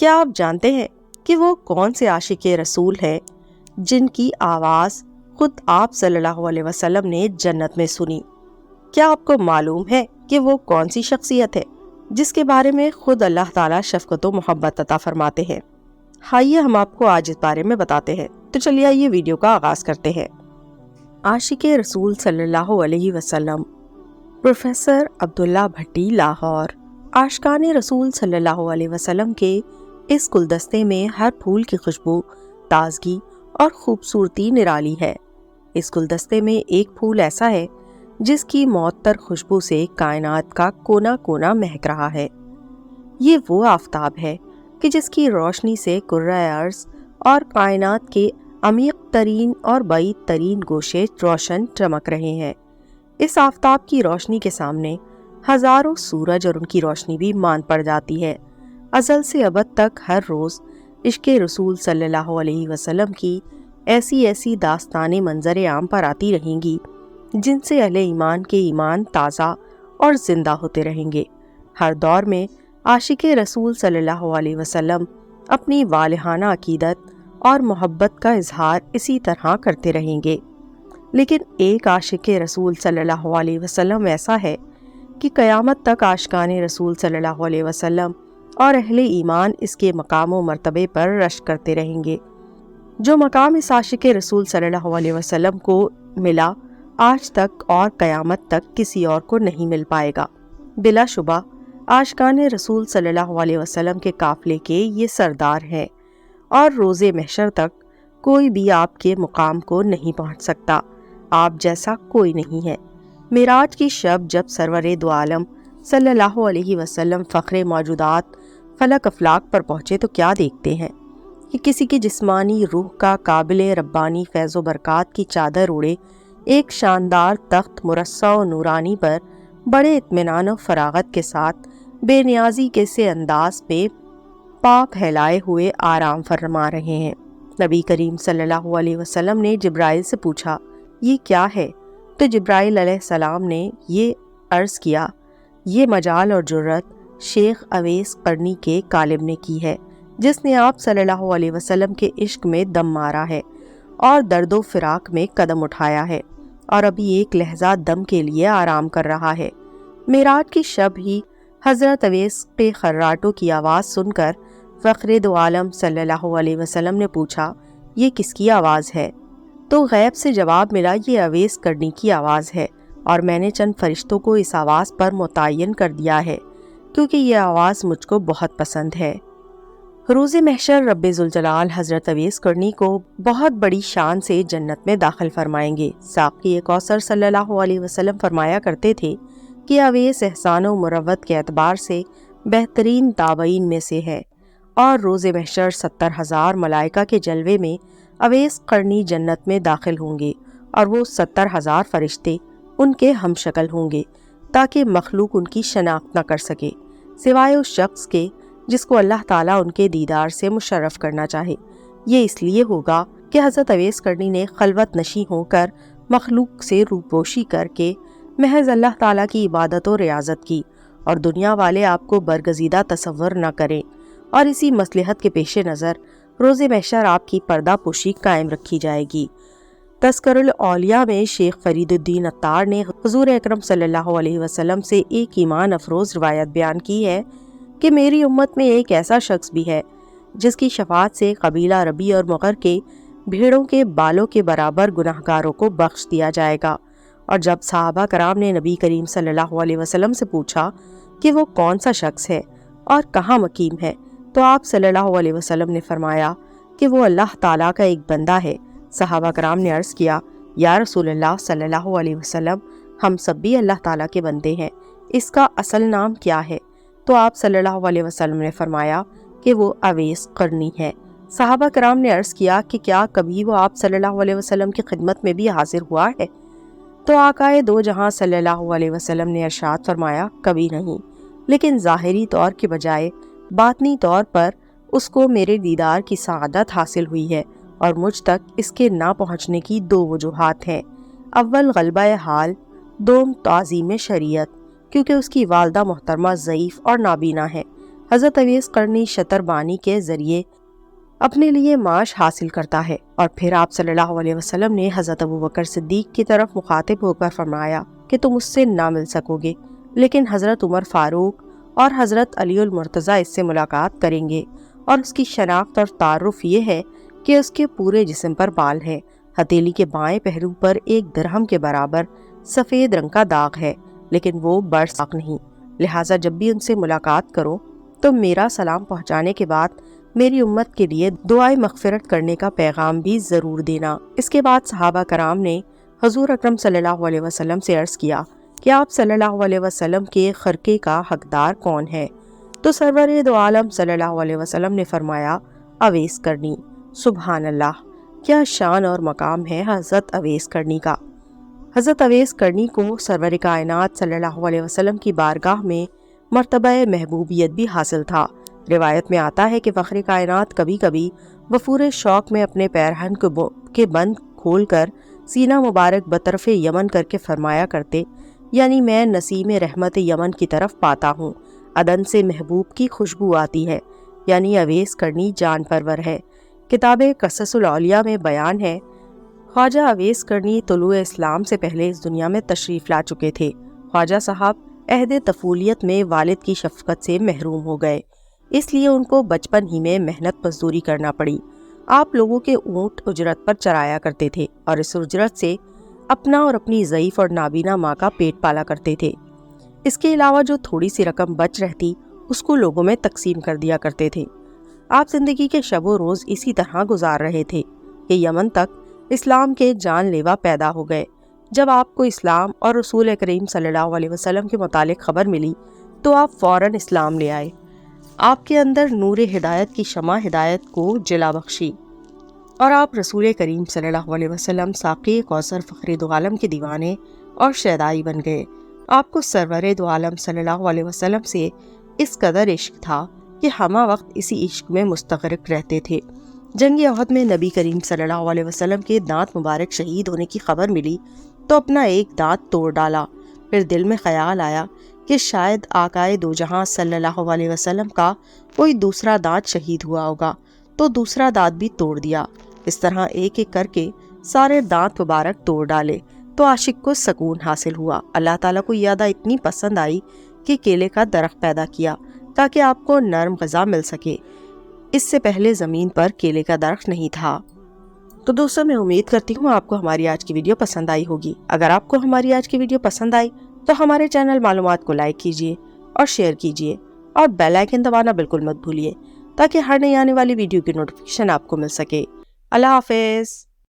کیا آپ جانتے ہیں کہ وہ کون سے عاشق رسول ہیں جن کی آواز خود آپ صلی اللہ علیہ وسلم نے جنت میں سنی؟ کیا آپ کو معلوم ہے کہ وہ کون سی شخصیت ہے جس کے بارے میں خود اللہ تعالیٰ شفقت و محبت عطا فرماتے ہیں؟ آئیے ہم آپ کو آج اس بارے میں بتاتے ہیں۔ تو چلیے آئیے ویڈیو کا آغاز کرتے ہیں۔ عاشق رسول صلی اللہ علیہ وسلم پروفیسر عبداللہ بھٹی، لاہور۔ عاشقان رسول صلی اللہ علیہ وسلم کے اس گلدستے میں ہر پھول کی خوشبو، تازگی اور خوبصورتی نرالی ہے۔ اس گلدستے میں ایک پھول ایسا ہے جس کی معطر خوشبو سے کائنات کا کونا کونا مہک رہا ہے۔ یہ وہ آفتاب ہے کہ جس کی روشنی سے کرۂ ارض اور کائنات کے عمیق ترین اور بعید ترین گوشے روشن چمک رہے ہیں۔ اس آفتاب کی روشنی کے سامنے ہزاروں سورج اور ان کی روشنی بھی مان پڑ جاتی ہے۔ ازل سے ابد تک ہر روز عشق رسول صلی اللہ علیہ وسلم کی ایسی ایسی داستانیں منظر عام پر آتی رہیں گی جن سے اہل ایمان کے ایمان تازہ اور زندہ ہوتے رہیں گے۔ ہر دور میں عاشق رسول صلی اللہ علیہ وسلم اپنی والہانہ عقیدت اور محبت کا اظہار اسی طرح کرتے رہیں گے، لیکن ایک عاشق رسول صلی اللہ علیہ وسلم ایسا ہے کہ قیامت تک عاشقان رسول صلی اللہ علیہ وسلم اور اہل ایمان اس کے مقام و مرتبے پر رشک کرتے رہیں گے۔ جو مقام اس عاشق رسول صلی اللہ علیہ وسلم کو ملا آج تک اور قیامت تک کسی اور کو نہیں مل پائے گا۔ بلا شبہ عاشقان رسول صلی اللہ علیہ وسلم کے قافلے کے یہ سردار ہیں، اور روز محشر تک کوئی بھی آپ کے مقام کو نہیں پہنچ سکتا۔ آپ جیسا کوئی نہیں ہے۔ معراج کی شب جب سرور دو عالم صلی اللہ علیہ وسلم فخر موجودات فلک افلاک پر پہنچے تو کیا دیکھتے ہیں کہ کسی کی جسمانی روح کا قابل ربانی فیض و برکات کی چادر اڑے ایک شاندار تخت مرصع و نورانی پر بڑے اطمینان و فراغت کے ساتھ بے نیازی کے سے انداز پہ پا پھیلائے ہوئے آرام فرما رہے ہیں۔ نبی کریم صلی اللہ علیہ وسلم نے جبرائیل سے پوچھا، یہ کیا ہے؟ تو جبرائیل علیہ السلام نے یہ عرض کیا، یہ مجال اور جرت شیخ اویس قرنی کے کالب نے کی ہے، جس نے آپ صلی اللہ علیہ وسلم کے عشق میں دم مارا ہے اور درد و فراق میں قدم اٹھایا ہے، اور ابھی ایک لہجہ دم کے لیے آرام کر رہا ہے۔ معراج کی شب ہی حضرت اویس کے خراٹوں کی آواز سن کر فخر دو عالم صلی اللہ علیہ وسلم نے پوچھا، یہ کس کی آواز ہے؟ تو غیب سے جواب ملا، یہ اویس قرنی کی آواز ہے، اور میں نے چند فرشتوں کو اس آواز پر متعین کر دیا ہے کیونکہ یہ آواز مجھ کو بہت پسند ہے۔ روز محشر رب ذوالجلال حضرت اویس قرنی کو بہت بڑی شان سے جنت میں داخل فرمائیں گے۔ ساقی کوثر صلی اللہ علیہ وسلم فرمایا کرتے تھے کہ اویس احسان و مروت کے اعتبار سے بہترین تابعین میں سے ہے، اور روز محشر 70,000 ملائکہ کے جلوے میں اویس قرنی جنت میں داخل ہوں گے، اور وہ 70,000 فرشتے ان کے ہم شکل ہوں گے تاکہ مخلوق ان کی شناخت نہ کر سکے سوائے اس شخص کے جس کو اللہ تعالیٰ ان کے دیدار سے مشرف کرنا چاہے۔ یہ اس لیے ہوگا کہ حضرت اویس قرنی نے خلوت نشیں ہو کر مخلوق سے روپوشی کر کے محض اللہ تعالیٰ کی عبادت و ریاضت کی، اور دنیا والے آپ کو برگزیدہ تصور نہ کریں، اور اسی مصلحت کے پیش نظر روز محشر آپ کی پردہ پوشی قائم رکھی جائے گی۔ تذکر الاولیاء میں شیخ فرید الدین عطار نے حضور اکرم صلی اللہ علیہ وسلم سے ایک ایمان افروز روایت بیان کی ہے کہ میری امت میں ایک ایسا شخص بھی ہے جس کی شفاعت سے قبیلہ ربی اور مغر کے بھیڑوں کے بالوں کے برابر گناہگاروں کو بخش دیا جائے گا۔ اور جب صحابہ کرام نے نبی کریم صلی اللہ علیہ وسلم سے پوچھا کہ وہ کون سا شخص ہے اور کہاں مقیم ہے، تو آپ صلی اللہ علیہ وسلم نے فرمایا کہ وہ اللہ تعالیٰ کا ایک بندہ ہے۔ صحابہ کرام نے عرض کیا، یا رسول اللہ صلی اللہ علیہ وسلم، ہم سب بھی اللہ تعالیٰ کے بندے ہیں، اس کا اصل نام کیا ہے؟ تو آپ صلی اللہ علیہ وسلم نے فرمایا کہ وہ اویس قرنی ہے۔ صحابہ کرام نے عرض کیا کہ کیا کبھی وہ آپ صلی اللہ علیہ وسلم کی خدمت میں بھی حاضر ہوا ہے؟ تو آقائے دو جہاں صلی اللہ علیہ وسلم نے ارشاد فرمایا، کبھی نہیں، لیکن ظاہری طور کے بجائے باطنی طور پر اس کو میرے دیدار کی سعادت حاصل ہوئی ہے، اور مجھ تک اس کے نہ پہنچنے کی دو وجوہات ہیں۔ اول غلبہ حال، دوم تعظیم شریعت، کیونکہ اس کی والدہ محترمہ ضعیف اور نابینا ہے۔ حضرت اویس قرنی شتربانی کے ذریعے اپنے لیے معاش حاصل کرتا ہے، اور پھر آپ صلی اللہ علیہ وسلم نے حضرت ابوبکر صدیق کی طرف مخاطب ہو کر فرمایا کہ تم اس سے نہ مل سکو گے، لیکن حضرت عمر فاروق اور حضرت علی المرتضیٰ اس سے ملاقات کریں گے، اور اس کی شناخت اور تعارف یہ ہے کہ اس کے پورے جسم پر بال ہے، ہتھیلی کے بائیں پہلو پر ایک درہم کے برابر سفید رنگ کا داغ ہے، لیکن وہ بڑھ ساق نہیں، لہٰذا جب بھی ان سے ملاقات کرو تو میرا سلام پہنچانے کے بعد میری امت کے لیے دعائے مغفرت کرنے کا پیغام بھی ضرور دینا۔ اس کے بعد صحابہ کرام نے حضور اکرم صلی اللہ علیہ وسلم سے عرض کیا کہ آپ صلی اللہ علیہ وسلم کے خرقے کا حقدار کون ہے؟ تو سرور دو عالم صلی اللہ علیہ وسلم نے فرمایا اویس قرنی۔ سبحان اللہ، کیا شان اور مقام ہے حضرت اویس قرنی کا۔ حضرت اویس قرنی کو سرور کائنات صلی اللہ علیہ وسلم کی بارگاہ میں مرتبہ محبوبیت بھی حاصل تھا۔ روایت میں آتا ہے کہ فخر کائنات کبھی کبھی وفور شوق میں اپنے پیرہن کے بند کھول کر سینہ مبارک بطرف یمن کر کے فرمایا کرتے، یعنی میں نسیم رحمت یمن کی طرف پاتا ہوں، عدن سے محبوب کی خوشبو آتی ہے، یعنی اویس قرنی جان پرور ہے۔ کتاب قصص الاولیاء میں بیان ہے خواجہ اویس قرنی طلوع اسلام سے پہلے اس دنیا میں تشریف لا چکے تھے۔ خواجہ صاحب عہد طفولیت میں والد کی شفقت سے محروم ہو گئے، اس لیے ان کو بچپن ہی میں محنت مزدوری کرنا پڑی۔ آپ لوگوں کے اونٹ اجرت پر چرایا کرتے تھے اور اس اجرت سے اپنا اور اپنی ضعیف اور نابینا ماں کا پیٹ پالا کرتے تھے۔ اس کے علاوہ جو تھوڑی سی رقم بچ رہتی اس کو لوگوں میں تقسیم کر دیا کرتے تھے۔ آپ زندگی کے شب و روز اسی طرح گزار رہے تھے کہ یمن تک اسلام کے جان لیوا پیدا ہو گئے۔ جب آپ کو اسلام اور رسول کریم صلی اللہ علیہ وسلم کے متعلق خبر ملی تو آپ فوراً اسلام لے آئے۔ آپ کے اندر نور ہدایت کی شمع ہدایت کو جلا بخشی، اور آپ رسول کریم صلی اللہ علیہ وسلم ساقی کوثر فخر دو عالم کے دیوانے اور شیدائی بن گئے۔ آپ کو سرور دو عالم صلی اللہ علیہ وسلم سے اس قدر عشق تھا کہ ہمہ وقت اسی عشق میں مستغرق رہتے تھے۔ جنگ احد میں نبی کریم صلی اللہ علیہ وسلم کے دانت مبارک شہید ہونے کی خبر ملی تو اپنا ایک دانت توڑ ڈالا۔ پھر دل میں خیال آیا کہ شاید آقائے دو جہاں صلی اللہ علیہ وسلم کا کوئی دوسرا دانت شہید ہوا ہوگا، تو دوسرا دانت بھی توڑ دیا۔ اس طرح ایک ایک کر کے سارے دانت مبارک توڑ ڈالے تو عاشق کو سکون حاصل ہوا۔ اللہ تعالیٰ کو یہ ادا اتنی پسند آئی کہ کیلے کا درخت پیدا کیا تاکہ آپ کو نرم غذا مل سکے۔ اس سے پہلے زمین پر کیلے کا درخت نہیں تھا۔ تو دوستوں، میں امید کرتی ہوں آپ کو ہماری آج کی ویڈیو پسند آئی ہوگی۔ اگر آپ کو ہماری آج کی ویڈیو پسند آئی تو ہمارے چینل معلومات کو لائک کیجیے اور شیئر کیجیے، اور بیل آئیکن دبانا بالکل مت بھولیے تاکہ ہر نئی آنے والی ویڈیو کی نوٹیفیکیشن آپ کو مل سکے۔ اللہ حافظ۔